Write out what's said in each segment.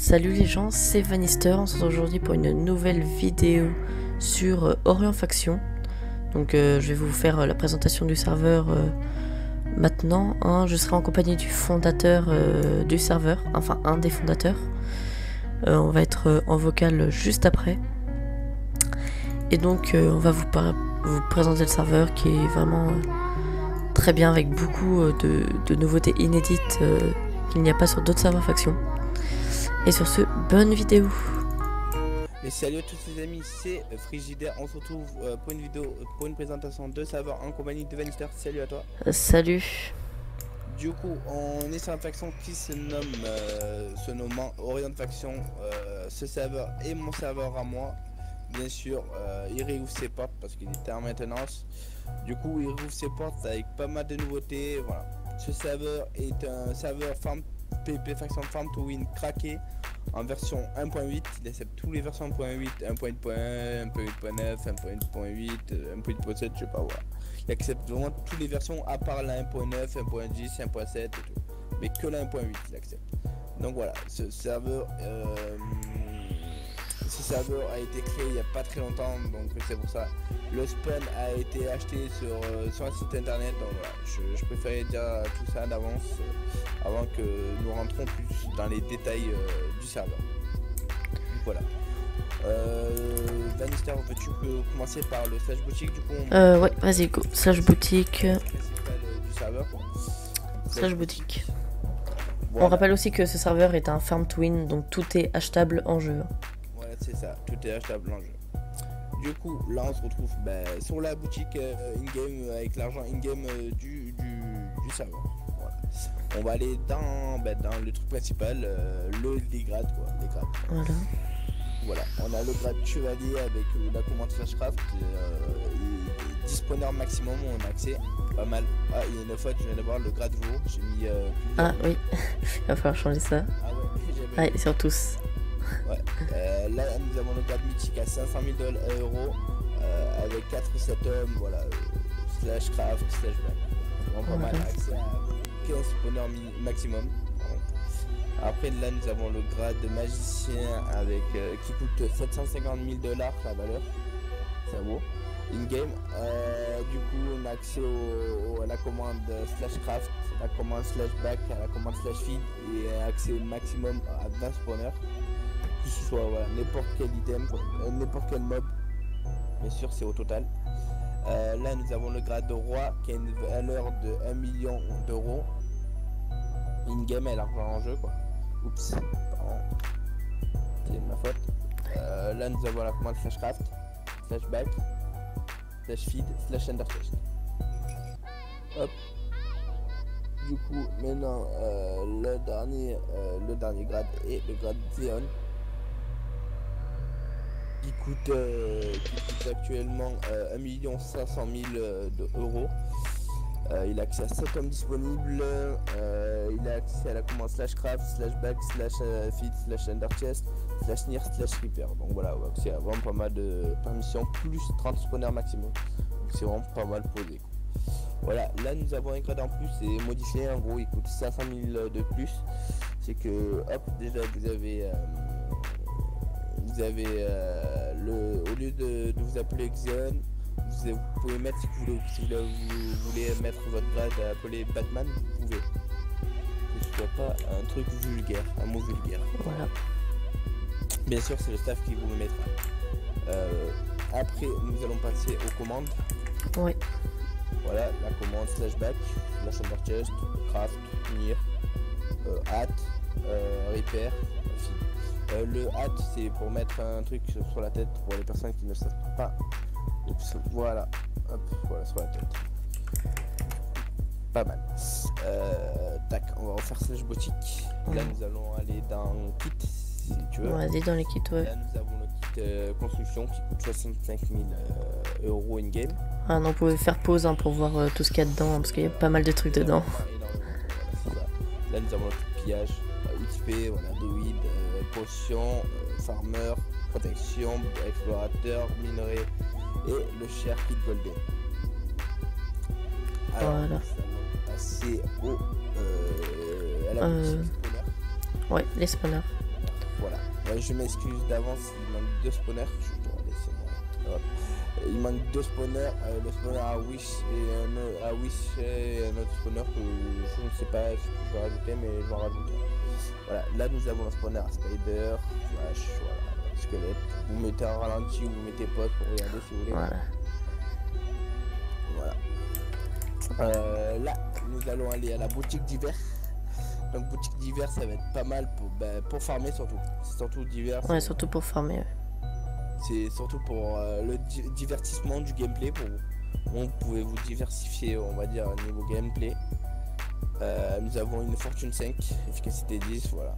Salut les gens, c'est Vanister, on se retrouve aujourd'hui pour une nouvelle vidéo sur Orient Faction. Donc je vais vous faire la présentation du serveur maintenant. Je serai en compagnie du fondateur du serveur, enfin un des fondateurs. On va être en vocal juste après. Et donc on va vous présenter le serveur qui est vraiment très bien avec beaucoup de nouveautés inédites qu'il n'y a pas sur d'autres serveurs Faction. Et sur ce, bonne vidéo. Et salut à tous les amis, c'est Frigidaire. On se retrouve pour une vidéo, pour une présentation de serveur en compagnie de Vanister. Salut à toi. Salut. Du coup, on est sur une faction qui se nommant Orient Faction. Ce serveur est mon serveur à moi. Bien sûr, il réouvre ses portes parce qu'il était en maintenance. Du coup, il rouvre ses portes avec pas mal de nouveautés. Voilà. Ce serveur est un serveur PvP Faction Farm to Win craqué en version 1.8. Il accepte toutes les versions 1.8, 1.1, 1.8.9, 1.8.8, 1.8.7, je sais pas, voilà. Il accepte vraiment toutes les versions à part la 1.9, 1.10, 1.7 et tout. Mais que la 1.8 il accepte. Donc voilà, ce serveur a été créé il n'y a pas très longtemps, donc c'est pour ça. Le spawn a été acheté sur un site internet, donc voilà, je préférais dire tout ça d'avance avant que nous rentrons plus dans les détails du serveur. Donc voilà. Vanister, veux-tu commencer par le slash boutique du coup Ouais, vas-y, go. Slash boutique. Du serveur. Slash boutique. Voilà. On rappelle aussi que ce serveur est un farm to win, donc tout est achetable en jeu. Ouais, c'est ça, tout est achetable en jeu. Du coup, là on se retrouve sur la boutique in-game avec l'argent in-game du serveur. Voilà. On va aller dans le truc principal, les grades quoi, les grades. Voilà, on a le grade chevalier avec la commande flashcraft, 10 spawners maximum, on a accès, pas mal. Ah, il y a une fois, je viens d'avoir le grade veau, j'ai mis Ah oui, il va falloir changer ça. Ah ouais, sur tous. Ouais. Là nous avons le grade mythique à 500 000 euros avec 4-7 hommes, voilà, slash craft, slash back. Vraiment pas mal, accès à 15 spawners maximum. Après là nous avons le grade de magicien avec qui coûte 750 000 $ la valeur, c'est beau. In-game, du coup on a accès à la commande slash craft, la commande slash back, à la commande slash feed et accès maximum à 20 spawners. Que ce soit voilà, n'importe quel item, n'importe quel mob, bien sûr c'est au total. Là nous avons le grade de roi qui a une valeur de 1 million d'euros. In-game et l'argent en jeu quoi. Oups, pardon, c'est ma faute. Là nous avons la commande flashcraft, slash back, slash feed, slash ender chest. Hop. Du coup maintenant le dernier grade est le grade Xeon. Qui coûte actuellement 1 500 000 euros. Il a accès à 7 hommes disponibles, il a accès à la commande slash craft, slash back, slash feed, slash ender chest, slash near, slash reaper. Donc voilà, c'est vraiment pas mal de permissions, plus 30 spawners maximum. Donc c'est vraiment pas mal posé quoi. Voilà, là nous avons un grade en plus, c'est modifié, en gros il coûte 500 000 de plus. C'est que hop, déjà vous avez au lieu de vous appeler Xeon, vous pouvez mettre si vous voulez mettre votre grade appelé Batman, vous pouvez. Que ce soit pas un truc vulgaire, un mot vulgaire. Voilà. Bien sûr c'est le staff qui vous le mettra. Après nous allons passer aux commandes. Oui. Voilà, la commande slash back, slash under chest, craft, near, hat, repair, le hat c'est pour mettre un truc sur la tête pour les personnes qui ne savent pas. Oups, voilà, hop, voilà sur la tête. Pas mal. Tac, on va refaire slash boutique. Là nous allons aller dans kit si tu veux. Vas-y dans les kits, ouais. Là nous avons le kit construction qui coûte 65 000 euros in game. Ah non, on pouvait faire pause pour voir tout ce qu'il y a dedans, parce qu'il y a pas mal de trucs dedans. Voilà, là nous avons le kit pillage, XP, voilà, druide, potion, farmer, protection, explorateur, minerai et le cher kit golden. Alors, voilà. nous allons passer à la boutique spawner. Ouais, les spawners. Voilà. Je m'excuse d'avance, il manque 2 spawners. Je dois laisser moi. Hop. Il manque 2 spawners, le spawner à Wish et un autre spawner que je ne sais pas ce que je vais rajouter, mais je vais en rajouter. Voilà, là nous avons un spawner à Spider, Flash, voilà, squelette. Vous mettez un ralenti ou vous mettez pause pour regarder si vous voulez. Voilà. Là, nous allons aller à la boutique d'hiver. Donc boutique d'hiver, ça va être pas mal pour farmer surtout. C'est surtout d'hiver. Ouais, surtout pour farmer. Ouais. C'est surtout pour le divertissement du gameplay pour vous. Vous pouvez vous diversifier, on va dire, au niveau gameplay. Nous avons une fortune 5, efficacité 10, voilà.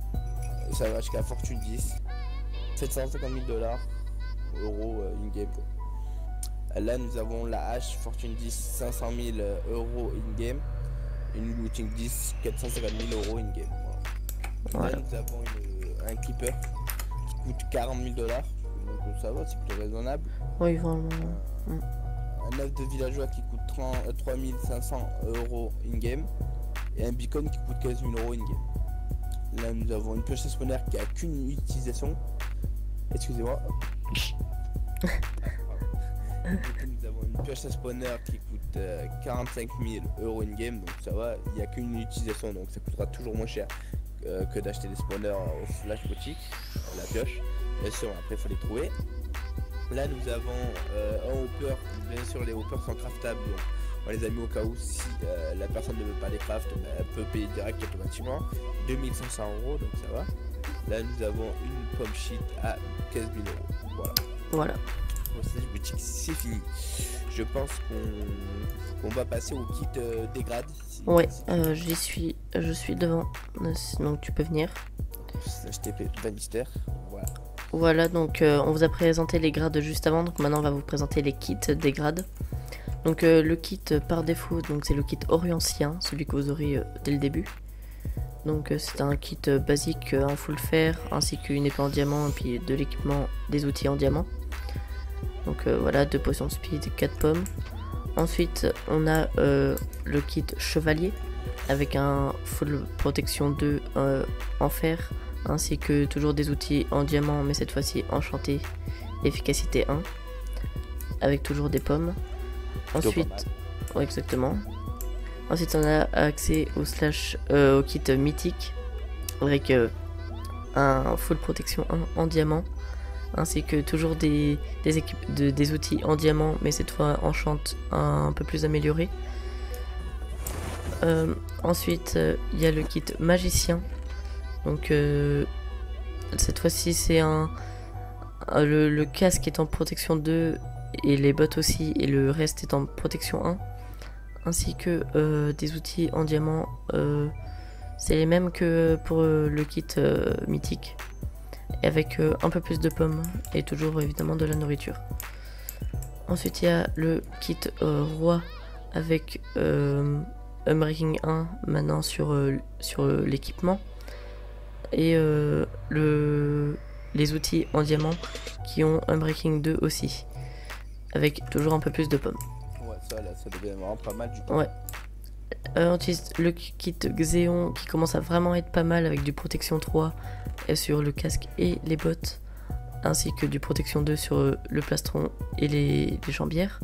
Et ça va jusqu'à fortune 10. 750 000 euros in-game. Là, nous avons la hache fortune 10, 500 000 euros in-game. Une looting 10, 450 000 euros in-game. Voilà. Là, nous avons un clipper qui coûte 40 000 $. Donc ça va, c'est plutôt raisonnable. Oui, vraiment. Un œuf de villageois qui coûte 3500 euros in-game. Et un beacon qui coûte 15 000 euros in-game. Là, nous avons une pioche à spawner qui a qu'une utilisation. Excusez-moi. Nous avons une pioche à spawner qui coûte 45 000 euros in-game. Donc ça va, il n'y a qu'une utilisation. Donc ça coûtera toujours moins cher que d'acheter des spawners au Flash Boutique. La pioche. Bien sûr, après il faut les trouver. Là nous avons un hopper, bien sûr les hoppers sont craftables, donc on les a mis au cas où si la personne ne veut pas les craft, elle peut payer direct automatiquement. 2500 euros, donc ça va. Là nous avons une pomme shit à 15 000 euros. Voilà. Pour cette boutique c'est fini. Je pense qu'on va passer au kit dégrade. Ouais, je suis devant, donc tu peux venir. HTP Vanister, voilà. Voilà, donc on vous a présenté les grades juste avant, donc maintenant on va vous présenter les kits des grades. Donc le kit par défaut, donc c'est le kit Orient-Cien, celui que vous aurez dès le début. Donc c'est un kit basique, un full fer, ainsi qu'une épée en diamant, et puis de l'équipement, des outils en diamant. Donc voilà, 2 potions de speed, 4 pommes. Ensuite on a le kit Chevalier, avec un full protection 2 en fer, ainsi que toujours des outils en diamant, mais cette fois-ci enchanté, efficacité 1, avec toujours des pommes. Ensuite, ouais, exactement. Ensuite, on a accès au kit mythique, avec un full protection 1 en diamant, ainsi que toujours des outils en diamant, mais cette fois enchant un peu plus amélioré. Ensuite, il y a le kit magicien. Donc cette fois-ci c'est le casque est en protection 2 et les bottes aussi, et le reste est en protection 1, ainsi que des outils en diamant, c'est les mêmes que pour le kit mythique, et avec un peu plus de pommes et toujours évidemment de la nourriture. Ensuite il y a le kit roi avec Unbreaking 1 maintenant sur l'équipement, et les outils en diamant qui ont Unbreaking 2 aussi, avec toujours un peu plus de pommes. Ouais, ça là, ça devient vraiment pas mal du coup. Ouais. Ensuite le kit Xéon qui commence à vraiment être pas mal, avec du protection 3 sur le casque et les bottes, ainsi que du protection 2 sur le plastron et les jambières.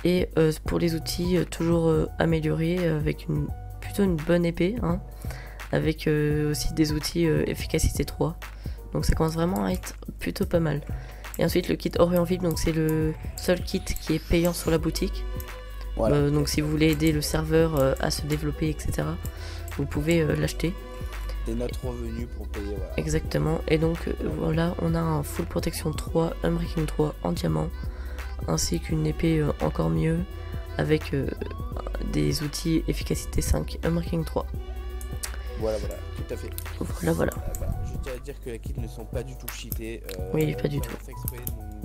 Et pour les outils, toujours améliorés, avec plutôt une bonne épée, hein, avec aussi des outils efficacité 3. Donc ça commence vraiment à être plutôt pas mal. Et ensuite le kit Orient VIP, donc c'est le seul kit qui est payant sur la boutique. Voilà. Donc si vous voulez aider le serveur à se développer, etc., vous pouvez l'acheter. C'est notre revenu pour payer, voilà. Exactement. Et donc voilà, on a un full protection 3, Unbreaking 3 en diamant, ainsi qu'une épée encore mieux, avec des outils efficacité 5, Unbreaking 3. Voilà, tout à fait. Voilà. Je tiens à dire que les kits ne sont pas du tout cheatés. Oui, pas du tout.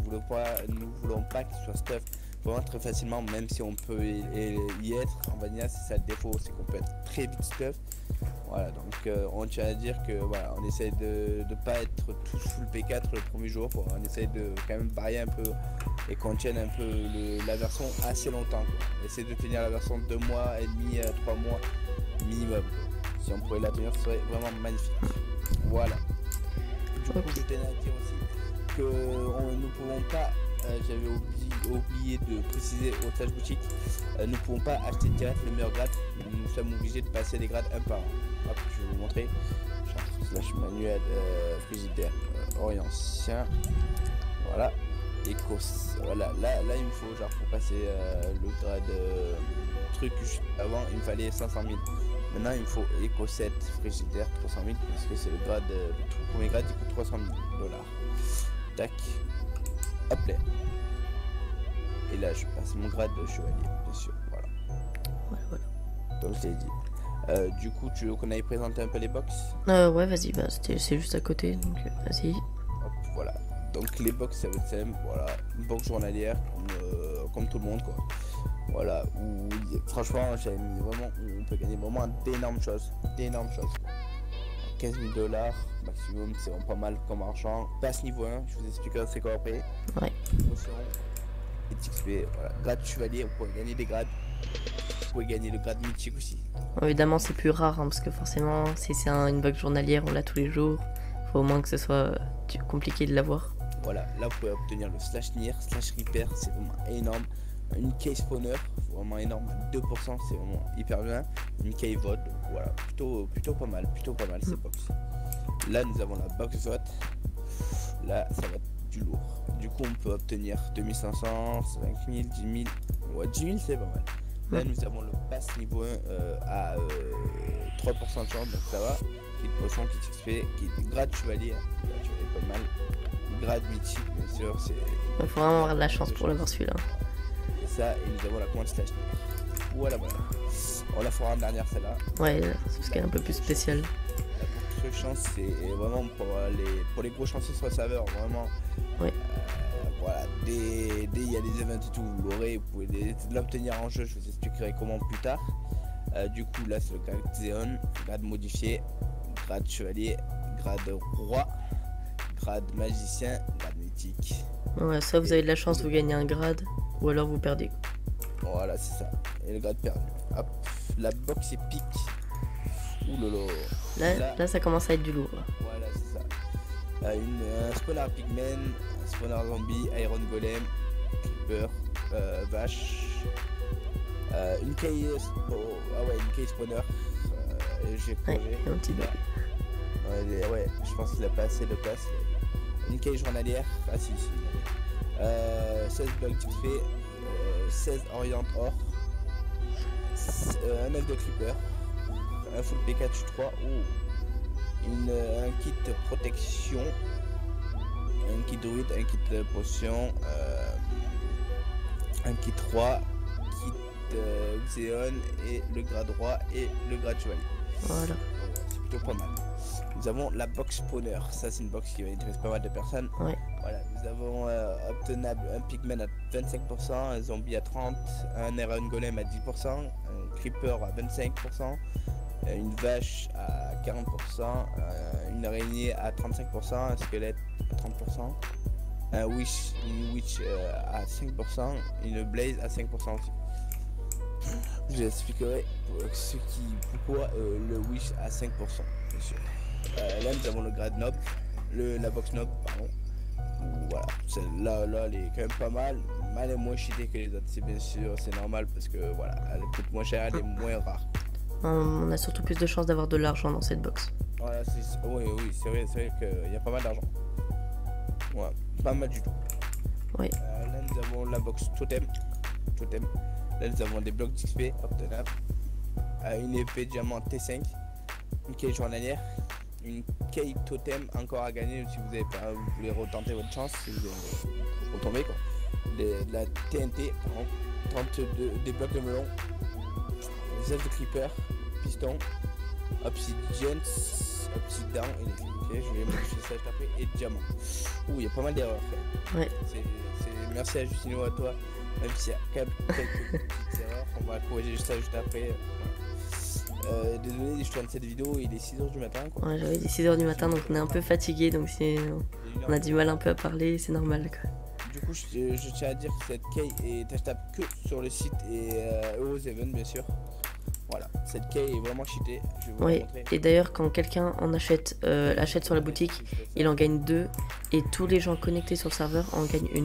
Nous voulons pas qu'ils soient stuff vraiment très facilement, même si on peut y être. En vanilla, c'est ça le défaut, c'est qu'on peut être très vite stuff. Voilà, donc on tient à dire que voilà, on essaie de pas être tous full P4 le premier jour, on essaie de quand même varier un peu et qu'on tienne un peu la version assez longtemps, quoi. On essaie de tenir la version 2 mois et demi, 3 mois minimum. Si on pouvait la tenir, ce serait vraiment magnifique. Voilà. Du coup, je tenais à dire aussi que nous ne pouvons pas, j'avais oublié de préciser au Slash Boutique, nous ne pouvons pas acheter direct le meilleur grade, nous sommes obligés de passer les grades un par un. Hop, je vais vous montrer. Slash manuel, frigidaire, ancien, voilà. Voilà, là il me faut genre pour passer le grade truc juste avant il me fallait 500 000. Maintenant il me faut Eco 7 frigidaire 300 000 parce que c'est le grade, le tout premier grade il coûte 300 000 $. Tac, hop là. Et là je passe mon grade de chevalier bien sûr, voilà. Comme je t'ai dit. Du coup tu veux qu'on aille présenter un peu les box? Ouais vas-y, bah, c'est juste à côté donc vas-y. Hop, voilà. Donc les box ça va être simple, voilà, une box journalière comme tout le monde quoi. Voilà, où franchement j'avais mis vraiment, on peut gagner vraiment d'énormes choses, 15 000 $, maximum, c'est vraiment pas mal comme argent. Passe niveau 1, je vous expliquerai c'est quoi après. Ouais. Promotion, et XP, voilà, grade chevalier, vous pouvez gagner des grades, vous pouvez gagner le grade mythique aussi. Évidemment c'est plus rare hein, parce que forcément si c'est une box journalière on l'a tous les jours, faut au moins que ce soit compliqué de l'avoir. Voilà, là vous pouvez obtenir le slash Nier, slash Reaper, c'est vraiment énorme. Une case spawner, vraiment énorme, 2%, c'est vraiment hyper bien. Une cave vote, voilà, plutôt pas mal ces box. Là nous avons la box vote, là ça va être du lourd. Du coup on peut obtenir 2500, 5000, 10 000, ouais 10 000 c'est pas mal. Là nous avons le pass niveau 1 à 3% de chance, donc ça va. Qui est de poisson, qui est XP, qui est grade chevalier, pas mal. Grade mythique bien sûr, c'est... Il faut vraiment avoir de la chance pour l'avoir celui-là. Et ça, et nous avons la commande slash. Voilà. On la fera en dernière celle-là. Ouais, parce qu'elle est un peu plus spéciale. La courte chance c'est vraiment pour les gros chanceux sur le serveur, vraiment. Ouais. Voilà, il y a des events et tout, vous l'aurez, vous pouvez l'obtenir en jeu, je vous expliquerai comment plus tard. Du coup là c'est le grade Xéon, grade modifié, grade chevalier, grade roi, grade magicien, grade mythique. Ouais, ça vous avez de la chance, vous gagnez un grade ou alors vous perdez. Voilà c'est ça, et le grade perdu. Hop, la box épique. Oulolo. Là ça commence à être du lourd là. Voilà c'est ça. Un spawner pigman, un spawner zombie, iron golem, creeper, vache. Une case, une case spawner. J'ai plongé. Un petit bug. Ouais, je pense qu'il a pas assez de place. Une case journalière. Ah si. 16 blocs XP, 16 oriente or, un œuf de creeper, un full Pikachu 3, un kit protection, un kit druide, un kit potion, un kit 3, kit Xéon et le grade roi et le grade chevalier. Voilà. C'est plutôt pas mal. Nous avons la box spawner, ça c'est une box qui va intéresser pas mal de personnes. Ouais. Voilà, nous avons obtenable un pigman à 25%, un zombie à 30%, un iron golem à 10%, un creeper à 25%, une vache à 40%, une araignée à 35%, un squelette à 30%, une witch à 5%, une blaze à 5% aussi. Je vous expliquerai pourquoi le wish à 5%, bien sûr. Là nous avons le grade nob, la box nob, pardon. Voilà, là elle est quand même pas mal, mais elle est moins cheatée que les autres, c'est bien sûr, c'est normal parce que voilà, elle coûte moins cher, elle est moins rare. On a surtout plus de chances d'avoir de l'argent dans cette box. Voilà, oui, c'est vrai qu'il y a pas mal d'argent. Ouais, pas mal du tout. Oui. Là nous avons la box totem. Là nous avons des blocs d'XP obtenables, une épée diamant T5, une cage journalière, une cage totem encore à gagner si vous avez pas, vous voulez retenter votre chance, si vous retombez quoi. De la TNT, 32 des blocs de melon, des œufs de creeper, piston, obsidian, et je vais modifier ça juste après, et diamant. Il y a pas mal d'erreurs. Ouais. Merci à Justino, à toi. Même s'il y a quelques petites erreurs, on va corriger ça juste après. Désolé, je tourne cette vidéo, il est 6h du matin quoi. Ouais, j'avais dit 6h du matin donc on est un peu fatigué, donc on a du mal un peu à parler, c'est normal quoi. Du coup je tiens à dire que cette key est achetable que sur le site et aux events bien sûr. Voilà, cette key est vraiment cheatée. Je vais vous la Oui, montrer. et d'ailleurs, quand quelqu'un en achète, achète sur la boutique, il en gagne 2. Et tous les gens connectés sur le serveur en gagnent 1.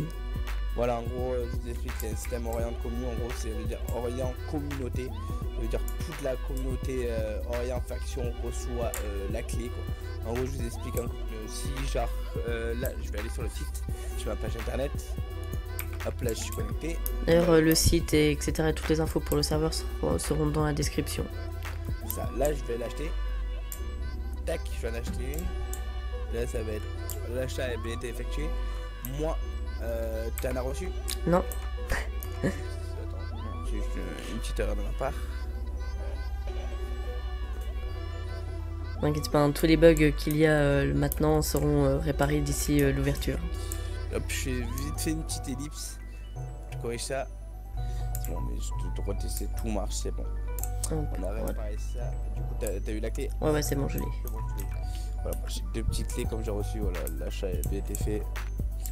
Voilà, en gros, je vous explique, c'est un système Orient commun. En gros, ça veut dire Orient communauté. Ça veut dire toute la communauté Orient faction reçoit la clé, quoi. En gros, je vous explique un coup. Si, genre, là, je vais aller sur le site, sur ma page internet. Hop, là, je suis connecté. D'ailleurs, le site et etc. et toutes les infos pour le serveur seront dans la description. Ça, là, je vais l'acheter. Tac, je vais en acheter une. Là, ça va être. L'achat a bien été effectué. Moi, tu en as reçu? Non. Attends, non, j'ai juste une petite erreur de ma part. T'inquiète pas, tous les bugs qu'il y a maintenant seront réparés d'ici l'ouverture. Hop, je fais vite fait une petite ellipse. Je corrige ça. C'est bon, mais je dois retester, tout marche, c'est bon. On a réparé ça. Du coup, t'as eu la clé? Ouais, c'est bon, je l'ai. C'est bon, je l'ai. Voilà, j'ai 2 petites clés comme j'ai reçu. Voilà, l'achat a bien été fait.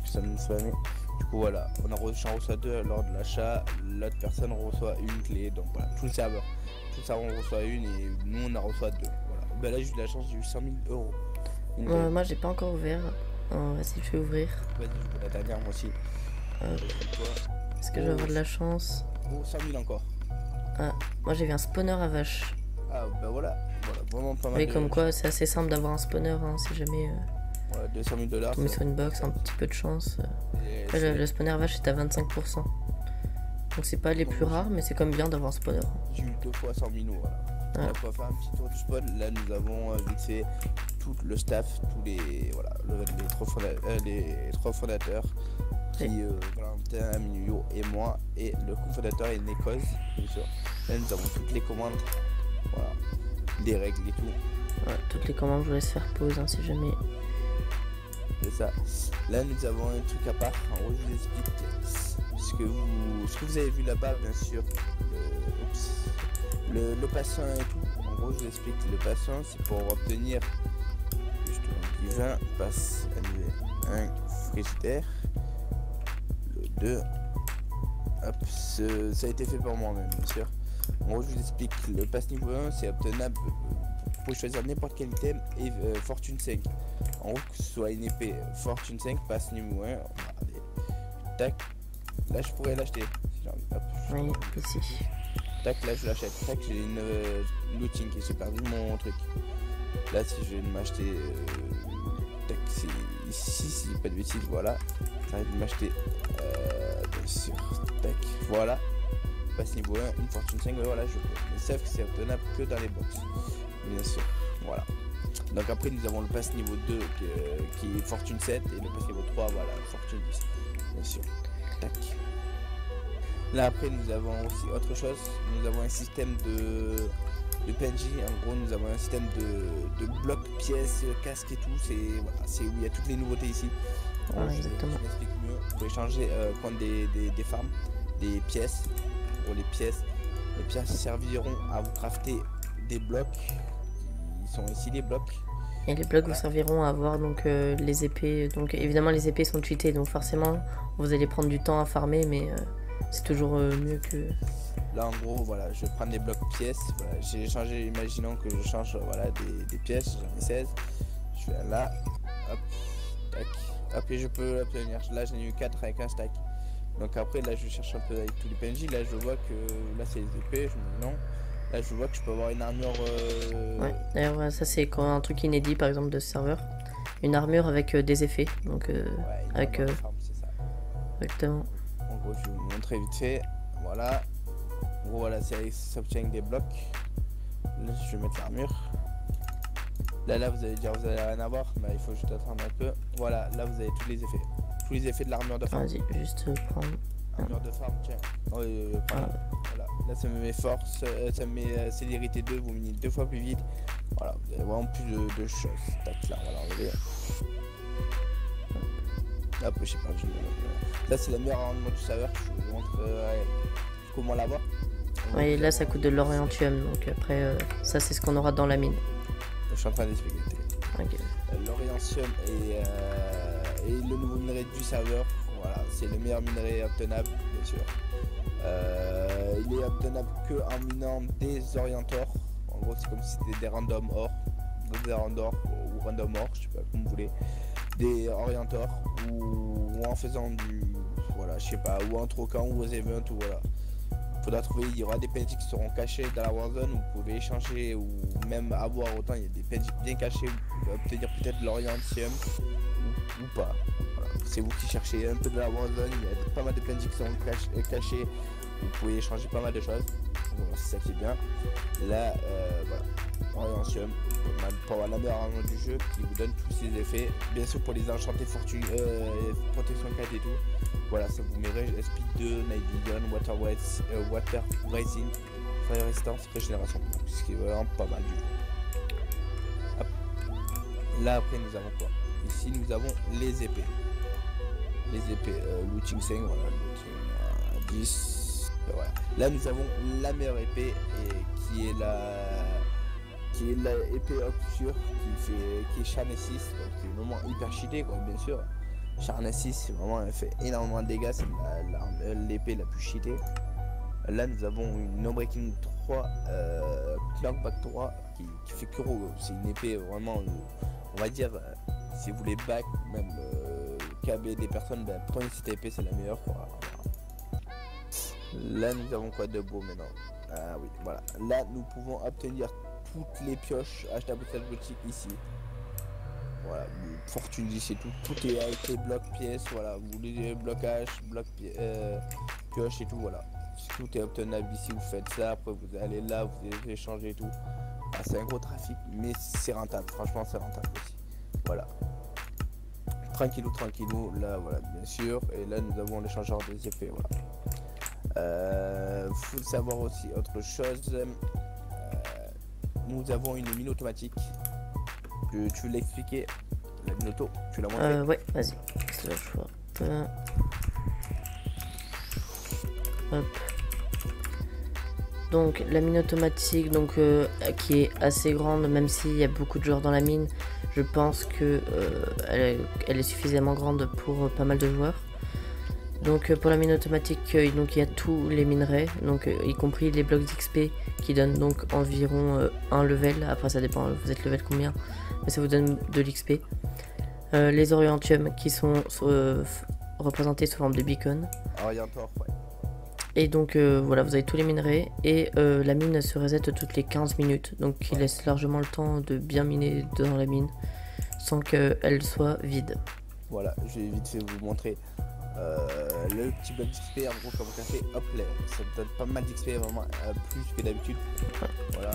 Ça me spammait. Du coup, voilà, j'en reçois 2 lors de l'achat. L'autre personne reçoit une clé. Donc voilà, tout le serveur on reçoit une et nous on en reçoit 2. Voilà. Ben là, j'ai eu de la chance, j'ai eu 100 000 euros. Moi, j'ai pas encore ouvert. Vas-y, je vais ouvrir. Vas-y, je veux la dernière, moi aussi. Est-ce que je vais avoir de la chance? Oh, 100 000 encore. Ah, moi j'ai vu un spawner à vache. Ah, bah voilà, vraiment pas mal. Oui, comme quoi, c'est assez simple d'avoir un spawner, hein, si jamais. Ouais, 200 000 $. Tu mets sur une box, un petit peu de chance. Le spawner vache est à 25%. Donc c'est pas les plus rares, mais c'est quand même bien d'avoir un spawner. J'ai eu 2 fois 100 000 €, voilà. Ah. On va faire un petit tour du spawn. Là, nous avons vite fait tout le staff, tous les voilà, les 3 fondateurs qui Valentin, Aminuyo et moi, et le cofondateur est Nekoz, bien sûr. Là, nous avons toutes les commandes, voilà, les règles et tout. Ouais, toutes les commandes, je vous laisse faire pause, hein, si jamais. C'est ça. Là, nous avons un truc à part. En gros, je vous explique ce que vous avez vu là-bas, bien sûr. Le patient et tout. En gros, je vous explique. Le patient, c'est pour obtenir du vin, passe annuel 1 frigidaire. Le 2. Hop, ça a été fait par moi-même, bien sûr. En gros, je vous explique. Le pass niveau 1, c'est obtenable. Vous pouvez choisir n'importe quel item et Fortune 5. En gros, que ce soit une épée Fortune 5, passe niveau 1. Regardez. Tac. Là, je pourrais l'acheter. Si j'ai envie. Hop. Oui, ici. Tac, là, je l'achète. Tac, j'ai une looting et j'ai perdu mon truc. Là, si je vais m'acheter. Tac, c'est ici, si pas de bêtises, voilà. J'arrive de m'acheter. Bien sûr. Tac, voilà. Passe niveau 1, une Fortune 5, voilà, je peux. Mais sauf que c'est obtenable que dans les box. Bien sûr, voilà. Donc après nous avons le pass niveau 2 qui est Fortune 7 et le pass niveau 3, voilà, Fortune 10. Bien sûr. Tac. Là après nous avons aussi autre chose. Nous avons un système de PNJ. En gros nous avons un système de blocs, pièces, casques et tout. C'est voilà, c'est où il y a toutes les nouveautés ici. Ouais, exactement. Je m'explique mieux. Vous pouvez changer contre des farms, des pièces. Pour les pièces serviront à vous crafter des blocs. Ils sont ici les blocs. Et les blocs vous serviront à avoir donc les épées. Donc évidemment les épées sont cheatées, donc forcément vous allez prendre du temps à farmer, mais c'est toujours mieux que. Là en gros voilà, je vais prendre des blocs pièces. Voilà, j'ai changé, imaginons que je change voilà des pièces, j'en ai 16. Je vais là, hop, tac, hop et je peux l'obtenir. Là j'en ai eu 4 avec un stack. Donc après là je cherche un peu avec tous les PNJ. Là je vois que là c'est les épées, je me dis non. Là je vois que je peux avoir une armure. Ouais, d'ailleurs ça c'est quand un truc inédit par exemple de ce serveur. Une armure avec des effets. Donc ouais, avec. C'est ça. Exactement. En gros je vais vous montrer vite fait. Voilà. En gros voilà, ça s'obtient avec des blocs. Là je vais mettre l'armure. Là vous allez dire vous allez rien avoir, mais il faut juste attendre un peu. Voilà, là vous avez tous les effets. Tous les effets de l'armure de farm. Vas-y, juste prendre. Armure de farm, tiens. Voilà. Là ça me met force, ça me met célérité 2, vous menez 2 fois plus vite. Voilà, vous avez vraiment plus de choses. Tac, là, on va l'enlever. Hop, j'ai perdu. Là c'est la meilleure rendement du serveur. Je vous montre comment l'avoir. Ouais, là ça coûte de l'orientium, donc après ça c'est ce qu'on aura dans la mine. Je suis en train d'expliquer. Okay. L'orientium et le nouveau minerai du serveur. voilà, c'est le meilleur minerai obtenable, bien sûr. Il est obtenable que en minant des orientors. En gros, c'est comme si c'était des random or, des random ou random or, je sais pas comme vous voulez, des orientors ou en faisant du, voilà, je sais pas, ou en troquant ou aux events ou voilà. Faudra trouver, il y aura des PNJ qui seront cachés dans la Warzone, vous pouvez échanger ou même avoir autant, il y a des PNJ bien cachés, vous pouvez obtenir peut-être l'Orientium ou pas. Voilà. C'est vous qui cherchez un peu de la Warzone, il y a pas mal de PNJ qui sont cachés, vous pouvez échanger pas mal de choses, donc c'est ça qui est bien. Là, voilà, Orientium, pour avoir la meilleure arme du jeu qui vous donne tous ces effets, bien sûr pour les enchanter fortune, protection 4 et tout. Voilà, ça vous met Speed 2, Night Vision, Water Rising, Fire Resistance, Régénération. Ce qui est vraiment pas mal du jeu. Hop. Là après nous avons quoi? Ici nous avons les épées. Les épées looting 5, voilà, looting 10. Voilà. Là nous avons la meilleure épée et qui est la épée obscure qui est Charne 6, donc qui est vraiment hyper cheaté quoi, bien sûr. Charne 6, c'est vraiment, elle fait énormément de dégâts, c'est l'épée la plus cheatée. Là nous avons une No Breaking 3, Knockback 3 qui fait que c'est une épée vraiment, on va dire, si vous voulez back, même KB des personnes, ben, prenez cette épée, c'est la meilleure quoi. Là nous avons quoi de beau maintenant? Ah oui, voilà. Là nous pouvons obtenir toutes les pioches HW boutique ici. Voilà, fortune d'ici, tout est avec les blocs pièces, voilà, vous voulez blocage, pioche et tout, voilà. Tout est obtenable ici, vous faites ça, après vous allez là, vous échangez et tout. Ah, c'est un gros trafic, mais c'est rentable, franchement c'est rentable aussi. Voilà. Tranquillou, tranquillou, là voilà, bien sûr. Et là nous avons l'échangeur des épées, voilà. Faut savoir aussi autre chose. Nous avons une mine automatique. Tu veux l'expliquer? La mine auto, tu l'as montré? Ouais, vas-y. Hop. Donc la mine automatique, donc qui est assez grande, même s'il y a beaucoup de joueurs dans la mine, je pense que elle est suffisamment grande pour pas mal de joueurs. Donc pour la mine automatique, donc il y a tous les minerais, donc y compris les blocs d'XP qui donnent donc environ un level. Après ça dépend, vous êtes level combien, mais ça vous donne de l'XP. Les orientiums qui sont représentés sous forme de beacon. Orientor, ouais. Et donc voilà, vous avez tous les minerais et la mine se reset toutes les 15 minutes, donc il laisse largement le temps de bien miner dans la mine sans qu'elle soit vide. Voilà, je vais vite fait vous montrer le petit bloc d'XP. En gros, comme vous savez, hop là, ça me donne pas mal d'XP, vraiment plus que d'habitude. Voilà.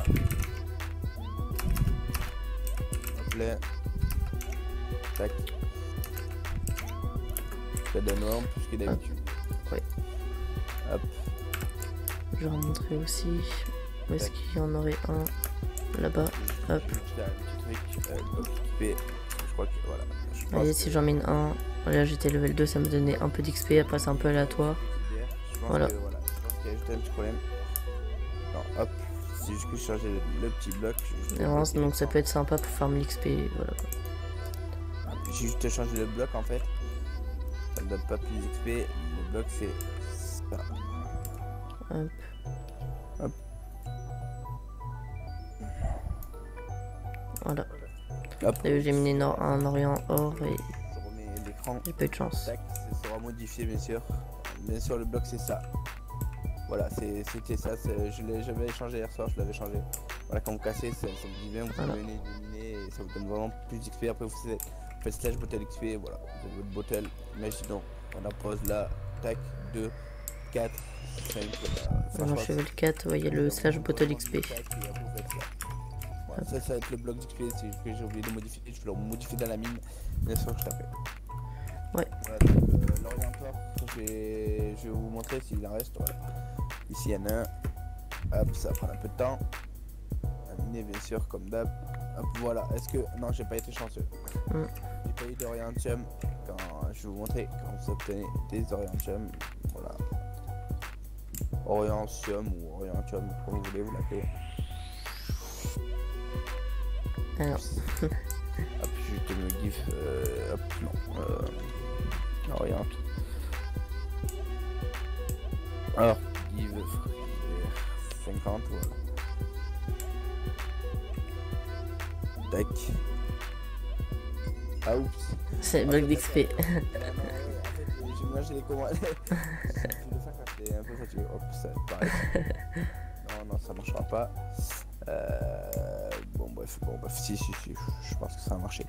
Hop là. Tac. Ça donne vraiment plus que d'habitude. Ouais. Hop. Je vais remontrer aussi où est-ce qu'il y en aurait un là-bas. Hop. Je crois que voilà. Voyez, si j'en mine un, là j'étais level 2, ça me donnait un peu d'XP, après c'est un peu aléatoire. Voilà. Je pense qu'il y a juste un petit problème. Non, hop, c'est juste que je changeais le petit bloc. Donc ça peut être sympa pour farmer l'XP, voilà. J'ai juste changé le bloc en fait. Ça me donne pas plus d'XP, le bloc c'est ça. Hop. Hop. Voilà. Hop. J'ai miné un orient or et Je remets l'écran. j'ai pas eu de chance. Tac, ça sera modifié bien sûr. Bien sûr le bloc c'est ça. Voilà, c'était ça, j'avais changé hier soir, je l'avais changé. Voilà, quand vous cassez, ça vous dit bien, vous pouvez venir éliminer et ça vous donne vraiment plus d'XP. Après vous faites slash bottle XP, voilà, vous avez votre bottle, imaginons, on la pose là, tac, 2, 4, 5, Voilà, je fais le 4, vous voyez le slash bottle XP. Voilà, ça va être le bloc d'XP, c'est que j'ai oublié de modifier, je vais le modifier dans la mine, bien sûr que je t'appelle. Ouais. Voilà, donc l'orienteur, je vais vous montrer s'il en reste, voilà. Ici il y en a un, hop, ça va prendre un peu de temps. À miner bien sûr comme d'hab. Hop, voilà, est-ce que... Non, j'ai pas été chanceux. J'ai pas eu d'orientium. Quand je vais vous montrer comment vous obtenez des orientium. Voilà. Orientium ou orientium, comme vous voulez vous l'appeler. Alors. Hop, juste me gif. Hop, non. Orient. Alors, give 50, voilà. Tac. Ah oups. C'est bug d'XP. Moi j'ai les commandes. Je le fais quand j'étais un peu fatigué. Hop, ça pareil. Non, ça marchera pas. Bon bref, si, je pense que ça a marché.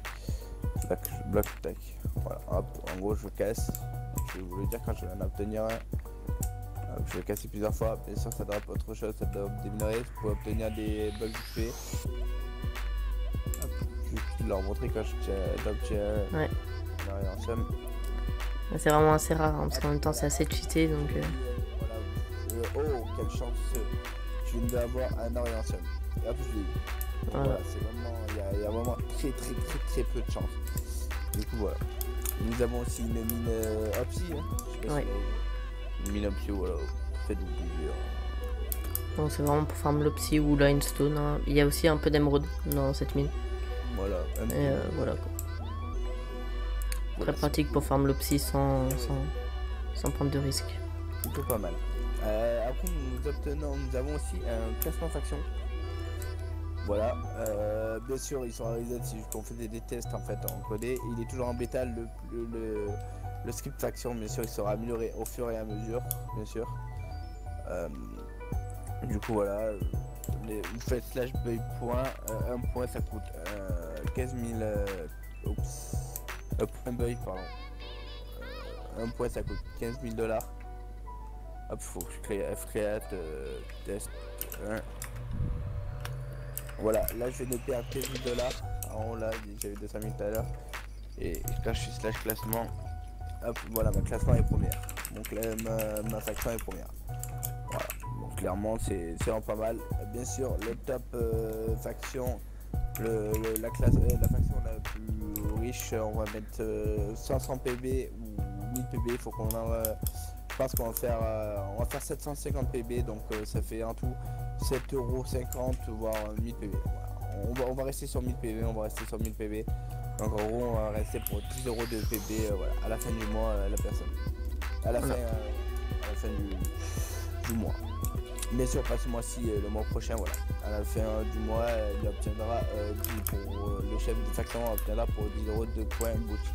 Tac, je bloque, tac. Voilà, hop, en gros je casse. Je vais vous le dire quand je vais en obtenir un. Hop, je vais casser plusieurs fois. Bien sûr, ça doit pas autre chose, ça doit déminerer pour obtenir des bugs XP. Hop, je vais leur montrer quand j'obtiens Ouais. en somme. C'est vraiment assez rare, hein, parce qu'en même temps c'est assez cheaté donc. Voilà. Oh, quelle chance! Je viens d'avoir un or et un somme. Et hop, je l'ai eu. Voilà, c'est vraiment. Il y a vraiment très peu de chance. Du coup, voilà. Nous avons aussi une mine Opsi. Hein. Je sais pas si une mine Opsi, voilà. Faites-vous plaisir. Bon, c'est vraiment pour farm l'Opsi ou Limestone. Hein. Il y a aussi un peu d'émeraude dans cette mine. Voilà. Et voilà quoi. Très pratique pour farm l'Opsi sans prendre de risque. Plutôt pas mal. Après nous avons aussi un classement faction. Voilà, bien sûr ils sont réalisés si on faisait des tests en fait en codé. Il est toujours en bêta, le script faction bien sûr il sera amélioré au fur et à mesure, bien sûr. Du coup voilà, vous faites slash buy point, un point ça coûte 15 000 point buy pardon. Un point ça coûte 15 000 $. Hop, faut que je crée F-Create, test 1. Voilà, là je vais de perdre 15 000 $. En haut là, j'avais 200 000 tout à l'heure. Et quand je suis slash classement, hop, voilà, ma classement est première. Donc ma faction est première. Voilà, donc clairement c'est vraiment pas mal. Bien sûr, le top faction, la faction la plus riche, on va mettre 500 PB ou 1000 PB, il faut qu'on en... Je pense qu'on va faire 750 PB, donc ça fait en tout 7,50 €, voire 1000 PB. Voilà. On va rester sur 1000 PB, Donc en gros, on va rester pour 10 € de PB voilà, à la fin du mois, la personne. À la fin du mois. Bien sûr, pas ce mois-ci, le mois prochain, voilà. À la fin du mois, il obtiendra, le chef de faction obtiendra pour 10 € de points boutique.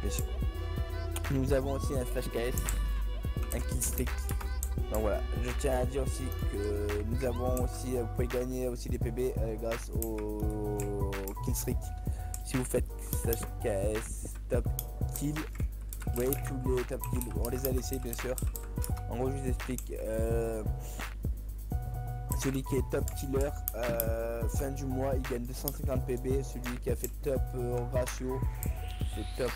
Bien sûr. Nous avons aussi un slash KS. Un kill streak. Donc voilà, je tiens à dire aussi que nous avons aussi, vous pouvez gagner aussi des PB grâce au kill streak. Si vous faites slash KS top kill, vous voyez tous les top kills, on les a laissés bien sûr. En gros je vous explique, celui qui est top killer, fin du mois il gagne 250 PB, celui qui a fait top ratio, c'est top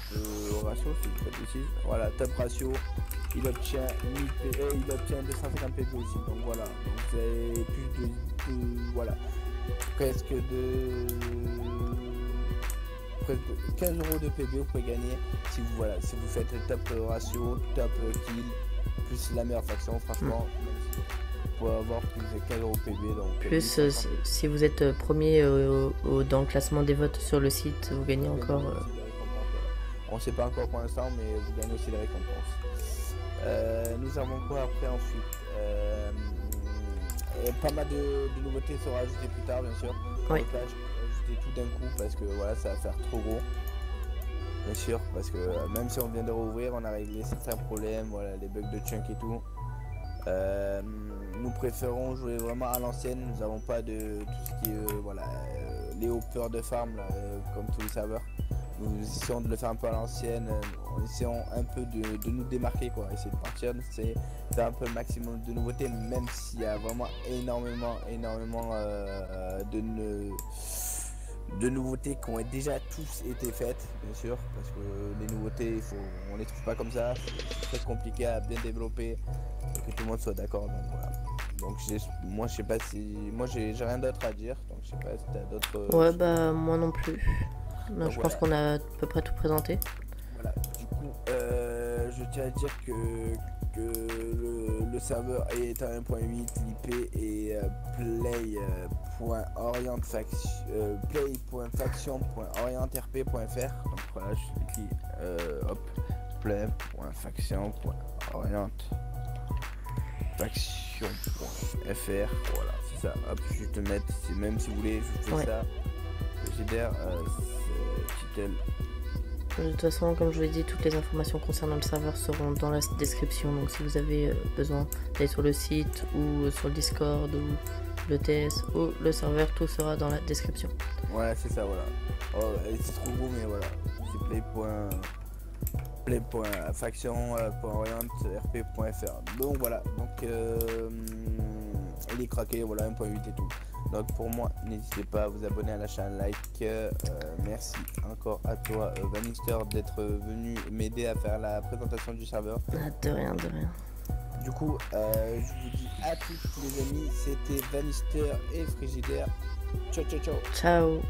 ratio si je fais bêtise, voilà top ratio, il obtient 1000 PB, il obtient 250 PB aussi, donc voilà, donc vous avez plus de voilà, presque 15 € de PB vous pouvez gagner si vous faites le top ratio, top kill, plus la meilleure faction, franchement, vous pouvez avoir plus de 15 € PB, donc plus si vous êtes premier dans le classement des votes sur le site, vous gagnez encore. On sait pas encore pour l'instant, mais vous gagnez aussi les récompenses. Nous avons quoi après ensuite, pas mal de nouveautés seront ajoutées plus tard bien sûr. Oui. Donc là je vais ajouter tout d'un coup parce que voilà ça va faire trop gros. Bien sûr parce que même si on vient de rouvrir on a réglé certains problèmes, voilà les bugs de chunk et tout. Nous préférons jouer vraiment à l'ancienne, nous n'avons pas de tout ce qui est voilà les hoppers de farm là, comme tous les serveurs. Nous essayons de le faire un peu à l'ancienne, en essayant un peu de nous démarquer quoi, essayer de partir, c'est faire un peu le maximum de nouveautés, même s'il y a vraiment énormément de nouveautés qui ont déjà tous été faites, bien sûr, parce que les nouveautés, on les trouve pas comme ça, c'est très compliqué à bien développer et que tout le monde soit d'accord, donc voilà. Donc moi je sais pas si, moi j'ai rien d'autre à dire, donc je sais pas si t'as d'autres... Ouais bah moi non plus. Non, je pense qu'on a à peu près tout présenté. Voilà, du coup, je tiens à dire que le serveur est à 1.8, l'IP est play.faction.orient.rp.fr. Donc voilà, je clique play.faction.orient. voilà, c'est ça. Hop, je vais te mettre, même si vous voulez, je fais ça. Frigidaire, titel. De toute façon, comme je vous l'ai dit, toutes les informations concernant le serveur seront dans la description. Donc si vous avez besoin d'aller sur le site ou sur le Discord ou le TS ou le serveur, tout sera dans la description. Voilà, c'est ça, voilà. Oh, c'est trop beau, mais voilà. C'est play.faction.orient.rp.fr. Donc voilà, donc il est craqué, voilà, 1.8 et tout. Donc pour moi, n'hésitez pas à vous abonner à la chaîne, like. Merci encore à toi, Vanister, d'être venu m'aider à faire la présentation du serveur. Ah, de rien, de rien. Du coup, je vous dis à tous les amis, c'était Vanister et Frigidaire. Ciao, ciao, ciao. Ciao.